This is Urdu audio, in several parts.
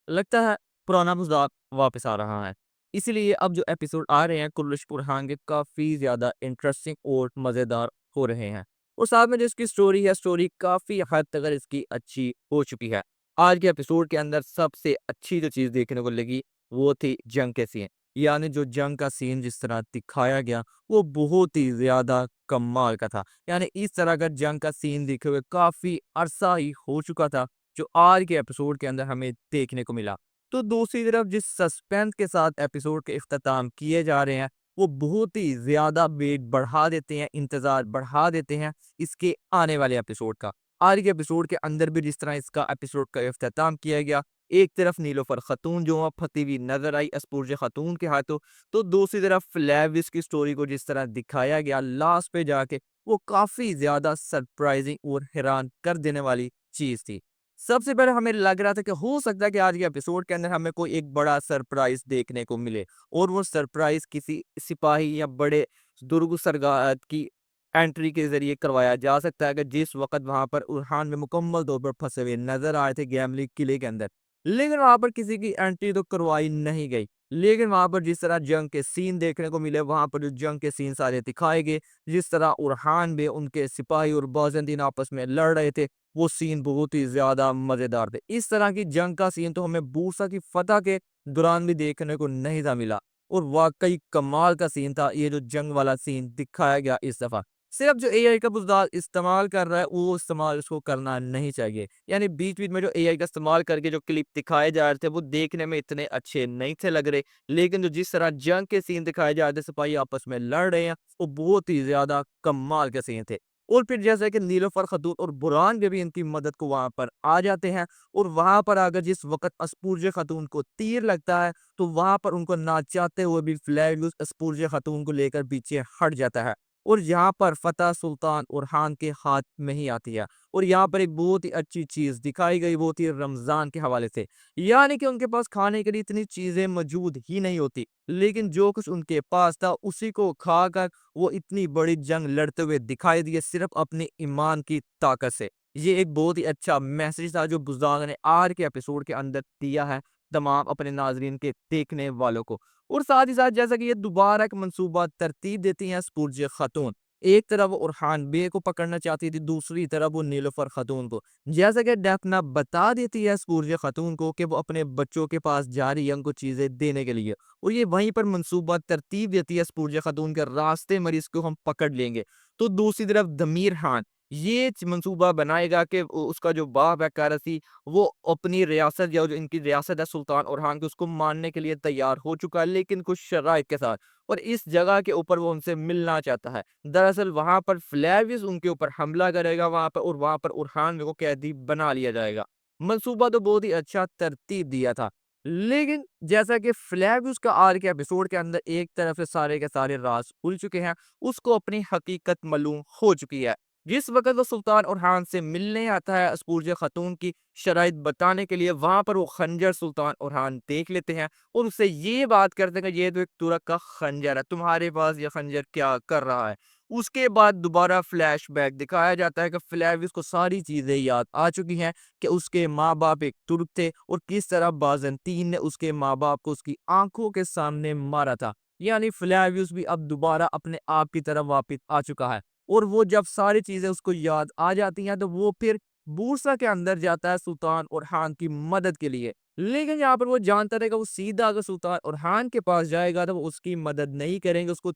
لگتا ہے پرانا مذاق واپس آ رہا ہے۔ اسی لیے اب جو ایپیسوڈ آ رہے ہیں کلش پرہان کے کافی زیادہ انٹرسٹنگ اور مزیدار ہو رہے ہیں، اور ساتھ میں جو اس کی سٹوری ہے، سٹوری کافی حد تک اس کی اچھی ہو چکی ہے۔ آج کے ایپیسوڈ کے اندر سب سے اچھی جو چیز دیکھنے کو لگی وہ تھی جنگ کے سین، یعنی جو جنگ کا سین جس طرح دکھایا گیا وہ بہت ہی زیادہ کمال کا تھا۔ یعنی اس طرح کا جنگ کا سین دیکھے ہوئے کافی عرصہ ہی ہو چکا تھا جو آج کے ایپیسوڈ کے اندر ہمیں دیکھنے کو ملا۔ تو دوسری طرف جس سسپینس کے ساتھ ایپیسوڈ کے اختتام کیے جا رہے ہیں وہ بہت ہی زیادہ ویٹ بڑھا دیتے ہیں، انتظار بڑھا دیتے ہیں اس کے آنے والے ایپیسوڈ کا۔ آج کے ایپیسوڈ کے اندر بھی جس طرح اس کا ایپیسوڈ کا اختتام کیا گیا، ایک طرف نیلوفر خاتون جو وہاں پھتی ہوئی نظر آئی اسپورج خاتون کے ہاتھوں، تو دوسری طرف فلیوس کی سٹوری کو جس طرح دکھایا گیا لاسٹ پہ جا کے وہ کافی زیادہ سرپرائزنگ اور حیران کر دینے والی چیز تھی۔ سب سے پہلے ہمیں لگ رہا تھا کہ ہو سکتا ہے کہ آج کے ایپیسوڈ کے اندر ہمیں کوئی ایک بڑا سرپرائز دیکھنے کو ملے، اور وہ سرپرائز کسی سپاہی یا بڑے درگ سرگات کی انٹری کے ذریعے کروایا جا سکتا ہے کہ جس وقت وہاں پر ارحان میں مکمل طور پر پھنسے ہوئے نظر آئے تھے گیملی قلعے کے اندر، لیکن وہاں پر کسی کی انٹری تو کروائی نہیں گئی۔ لیکن وہاں پر جس طرح جنگ کے سین دیکھنے کو ملے، وہاں پر جو جنگ کے سین سارے دکھائے گئے، جس طرح ارحان میں ان کے سپاہی اور بازندین آپس میں لڑ رہے تھے، وہ سین بہت ہی زیادہ مزیدار تھے۔ اس طرح کی جنگ کا سین تو ہمیں بورسا کی فتح کے دوران بھی دیکھنے کو نہیں تھا ملا، اور واقعی کمال کا سین تھا یہ جو جنگ والا سین دکھایا گیا اس دفعہ۔ صرف جو اے آئی کا بزدار استعمال کر رہا ہے وہ استعمال اس کو کرنا نہیں چاہیے، یعنی بیچ بیچ میں جو اے آئی کا استعمال کر کے جو کلپ دکھائے جا رہے تھے وہ دیکھنے میں اتنے اچھے نہیں تھے لگ رہے، لیکن جو جس طرح جنگ کے سین دکھائے جا رہے تھے، سپاہی آپس میں لڑ رہے ہیں، وہ بہت ہی زیادہ کمال کے سین تھے۔ اور پھر جیسا کہ نیلوفر خاتون اور بران بھی ان کی مدد کو وہاں پر آ جاتے ہیں، اور وہاں پر اگر جس وقت اسپورج خاتون کو تیر لگتا ہے تو وہاں پر ان کو نہ چاہتے ہوئے بھی فلیوس اسپورج خاتون کو لے کر پیچھے ہٹ جاتا ہے، اور یہاں پر فتح سلطان ارحان کے ہاتھ میں ہی آتی ہے۔ اور یہاں پر ایک بہت ہی اچھی چیز دکھائی گئی، وہ تھی رمضان کے حوالے سے، یعنی کہ ان کے پاس کھانے کے لیے اتنی چیزیں موجود ہی نہیں ہوتی، لیکن جو کچھ ان کے پاس تھا اسی کو کھا کر وہ اتنی بڑی جنگ لڑتے ہوئے دکھائی دیے صرف اپنے ایمان کی طاقت سے۔ یہ ایک بہت ہی اچھا میسج تھا جو بزدار نے آج کے ایپیسوڈ کے اندر دیا ہے تمام اپنے ناظرین کے دیکھنے والوں کو۔ اور ساتھ ہی ساتھ جیسا کہ یہ دوبارہ ایک منصوبہ ترتیب دیتی ہیں اسپورج خاتون، ایک طرف وہ ارحان بے کو پکڑنا چاہتی تھی، دوسری طرف وہ نیلوفر خاتون کو، جیسا کہ ڈیفنا بتا دیتی ہے اسپورج خاتون کو کہ وہ اپنے بچوں کے پاس جا رہی ہے ان کو چیزیں دینے کے لیے، اور یہ وہیں پر منصوبہ ترتیب دیتی ہے اسپورج خاتون کے راستے مریض کو ہم پکڑ لیں گے۔ تو دوسری طرف دمیر خان یہ منصوبہ بنائے گا کہ اس کا جو باپ ہے کارسی، وہ اپنی ریاست یا جو ان کی ریاست ہے سلطان ارحان کی، اس کو ماننے کے لیے تیار ہو چکا ہے، لیکن کچھ شرائط کے ساتھ، اور اس جگہ کے اوپر وہ ان سے ملنا چاہتا ہے۔ دراصل وہاں پر فلیوس ان کے اوپر حملہ کرے گا وہاں پر، اور وہاں پر ارحان کو قیدی بنا لیا جائے گا۔ منصوبہ تو بہت ہی اچھا ترتیب دیا تھا، لیکن جیسا کہ فلیوس کا آج کے ایپیسوڈ کے اندر ایک طرف سے سارے کے سارے راز کھل چکے ہیں، اس کو اپنی حقیقت معلوم ہو چکی ہے۔ جس وقت وہ سلطان ارحان سے ملنے آتا ہے اسپورج خاتون کی شرائط بتانے کے لیے، وہاں پر وہ خنجر سلطان ارحان دیکھ لیتے ہیں اور اسے یہ بات کرتے ہیں کہ یہ تو ایک ترک کا خنجر ہے، تمہارے پاس یہ خنجر کیا کر رہا ہے۔ اس کے بعد دوبارہ فلیش بیک دکھایا جاتا ہے کہ فلیوس کو ساری چیزیں یاد آ چکی ہیں کہ اس کے ماں باپ ایک ترک تھے، اور کس طرح بازنطین نے اس کے ماں باپ کو اس کی آنکھوں کے سامنے مارا تھا۔ یعنی فلیوس بھی اب دوبارہ اپنے آپ کی طرف واپس آ چکا ہے، اور وہ جب ساری چیزیں اس کو یاد آ جاتی ہیں تو وہ پھر بورسا کے اندر جاتا ہے سلطان ارحان کی مدد کے لیے۔ لیکن یہاں پر وہ جانتا رہے گا وہ سیدھا اگر سلطان ارحان کے پاس جائے گا تو وہ اس کی مدد نہیں کریں گے، اس کو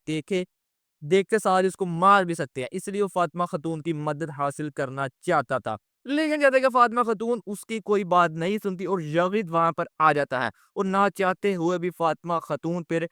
دیکھتے ساتھ اس کو مار بھی سکتے ہیں، اس لیے وہ فاطمہ خاتون کی مدد حاصل کرنا چاہتا تھا۔ لیکن جیسے کہ فاطمہ خاتون اس کی کوئی بات نہیں سنتی، اور یغید وہاں پر آ جاتا ہے، اور نہ چاہتے ہوئے بھی فاطمہ خاتون پھر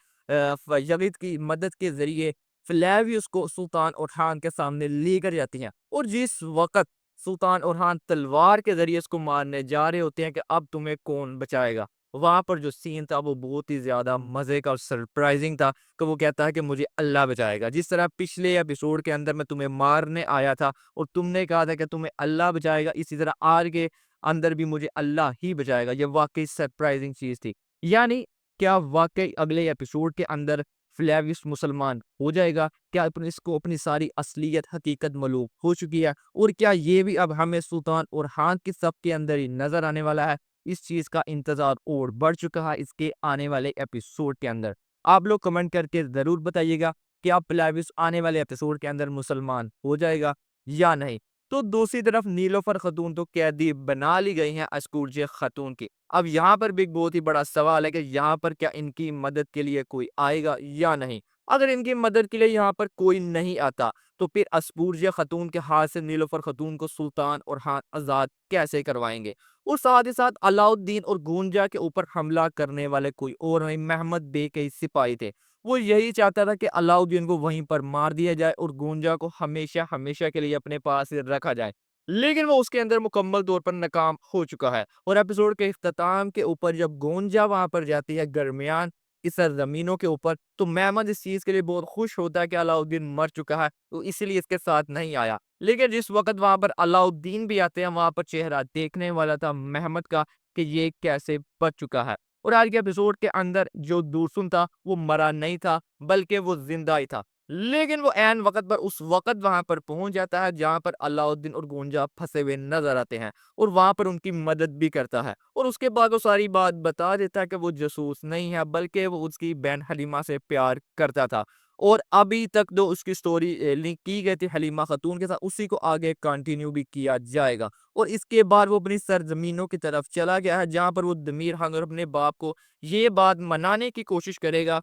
یغید کی مدد کے ذریعے فلیوس کو سلطان ارحان کے سامنے لے کر جاتی ہیں، اور جس وقت سلطان ارحان تلوار کے ذریعے اس کو مارنے جا رہے ہوتے ہیں کہ اب تمہیں کون بچائے گا، وہاں پر جو سین تھا وہ بہت ہی زیادہ مزے کا اور سرپرائزنگ تھا کہ وہ کہتا ہے کہ مجھے اللہ بچائے گا۔ جس طرح پچھلے ایپیسوڈ کے اندر میں تمہیں مارنے آیا تھا اور تم نے کہا تھا کہ تمہیں اللہ بچائے گا، اسی طرح آج کے اندر بھی مجھے اللہ ہی بچائے گا۔ یہ واقعی سرپرائزنگ چیز تھی، یعنی کیا واقعی اگلے ایپیسوڈ کے اندر فلیوس مسلمان ہو جائے گا؟ کیا اس کو اپنی ساری اصلیت حقیقت معلوم ہو چکی ہے؟ اور کیا یہ بھی اب ہمیں سلطان ارحان کی صف کے اندر ہی نظر آنے والا ہے؟ اس چیز کا انتظار اور بڑھ چکا ہے اس کے آنے والے ایپیسوڈ کے اندر۔ آپ لوگ کمنٹ کر کے ضرور بتائیے گا کہ اب پلاوس آنے والے ایپیسوڈ کے اندر مسلمان ہو جائے گا یا نہیں۔ تو دوسری طرف نیلوفر خاتون تو قیدی بنا لی گئی ہیں اسکورجے خاتون کی۔ اب یہاں پر بھی ایک بہت ہی بڑا سوال ہے کہ یہاں پر کیا ان کی مدد کے لیے کوئی آئے گا یا نہیں۔ اگر ان کی مدد کے لیے یہاں پر کوئی نہیں آتا تو پھر اسپورجے خاتون کے ہاتھ سے نیلوفر خاتون کو سلطان اورحان آزاد کیسے کروائیں گے؟ اور ساتھ ہی ساتھ علاؤالدین اور گونجا کے اوپر حملہ کرنے والے کوئی اور نہیں، محمد بے کے سپاہی تھے۔ وہ یہی چاہتا تھا کہ علاؤالدین کو وہیں پر مار دیا جائے اور گونجا کو ہمیشہ ہمیشہ کے لیے اپنے پاس رکھا جائے، لیکن وہ اس کے اندر مکمل طور پر ناکام ہو چکا ہے۔ اور ایپیسوڈ کے اختتام کے اوپر جب گونجا وہاں پر جاتی ہے درمیان کی سرزمینوں کے اوپر، تو محمد اس چیز کے لیے بہت خوش ہوتا ہے کہ علاؤالدین مر چکا ہے، تو اسی لیے اس کے ساتھ نہیں آیا۔ لیکن جس وقت وہاں پر علاؤالدین بھی آتے ہیں، وہاں پر چہرہ دیکھنے والا تھا محمد کا کہ یہ کیسے بچ چکا ہے۔ اور آج کے ایپیسوڈ کے اندر جو دورسن تھا وہ مرا نہیں تھا بلکہ وہ زندہ ہی تھا، لیکن وہ عین وقت پر اس وقت وہاں پر پہنچ جاتا ہے جہاں پر علاؤالدین اور گونجا پھنسے ہوئے نظر آتے ہیں، اور وہاں پر ان کی مدد بھی کرتا ہے، اور اس کے بعد وہ ساری بات بتا دیتا ہے کہ وہ جاسوس نہیں ہے بلکہ وہ اس کی بہن حلیمہ سے پیار کرتا تھا، اور ابھی تک جو اس کی سٹوری لنک کی گئی تھی حلیمہ خاتون کے ساتھ اسی کو آگے کنٹینیو بھی کیا جائے گا۔ اور اس کے بعد وہ اپنی سرزمینوں کی طرف چلا گیا ہے جہاں پر وہ دمیر خان اور اپنے باپ کو یہ بات منانے کی کوشش کرے گا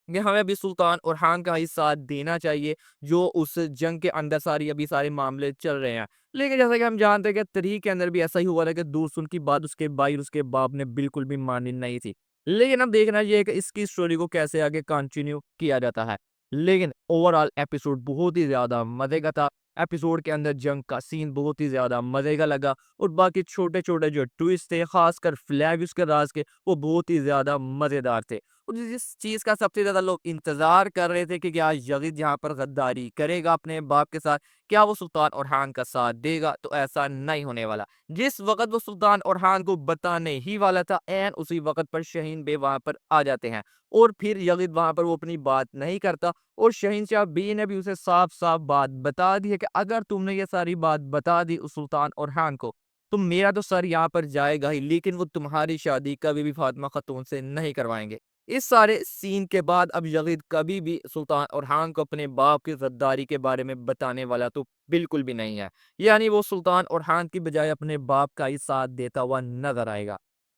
کہ ہمیں ابھی سلطان اورحان کا ہی ساتھ دینا چاہیے جو اس جنگ کے اندر سارے معاملے چل رہے ہیں۔ لیکن جیسا کہ ہم جانتے ہیں کہ تاریخ کے اندر بھی ایسا ہی ہوا تھا کہ دورسن کی بات اس کے بھائی اور اس کے باپ نے بالکل بھی مانی نہیں تھی۔ لیکن اب دیکھنا یہ ہے کہ اس کی سٹوری کو کیسے آگے کنٹینیو کیا جاتا ہے۔ لیکن اوورآل ایپیسوڈ بہت ہی زیادہ مزے کا تھا۔ ایپیسوڈ کے اندر جنگ کا سین بہت ہی زیادہ مزے کا لگا، اور باقی چھوٹے چھوٹے جو ٹویسٹ تھے خاص کر فلیوس کے راز کے وہ بہت ہی زیادہ مزیدار تھے۔ اور جس چیز کا سب سے زیادہ لوگ انتظار کر رہے تھے کہ کیا یزید یہاں پر غداری کرے گا اپنے باپ کے ساتھ، کیا وہ سلطان اورحان کا ساتھ دے گا، تو ایسا نہیں ہونے والا۔ جس وقت وہ سلطان اورحان کو بتانے ہی والا تھا عین اسی وقت پر شاہین بے وہاں پر آ جاتے ہیں، اور پھر یزید وہاں پر وہ اپنی بات نہیں کرتا، اور شہنشاہ بی نے بھی اسے صاف صاف بات بتا دی ہے کہ اگر تم نے یہ ساری بات بتا دی اس سلطان اورحان کو تو میرا تو سر یہاں پر جائے گا ہی، لیکن وہ تمہاری شادی کبھی بھی فاطمہ خاتون سے نہیں کروائیں گے۔ اس سارے سین کے بعد اب یزید کبھی بھی سلطان اورحان کو اپنے باپ کی غداری کے بارے میں بتانے والا تو بالکل بھی نہیں ہے، یعنی وہ سلطان اورحان کی بجائے اپنے باپ کا ہی ساتھ دیتا ہوا نظر آئے گا۔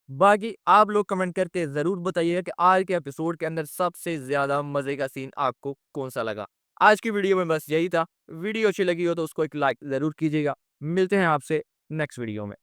باقی آپ لوگ کمنٹ کر کے ضرور بتائیے گا کہ آج کے ایپیسوڈ کے اندر سب سے زیادہ مزے کا سین آپ کو کون سا لگا۔ آج کی ویڈیو میں بس یہی تھا۔ ویڈیو اچھی لگی ہو تو اس کو ایک لائک ضرور کیجیے گا۔ ملتے ہیں آپ سے نیکسٹ ویڈیو میں۔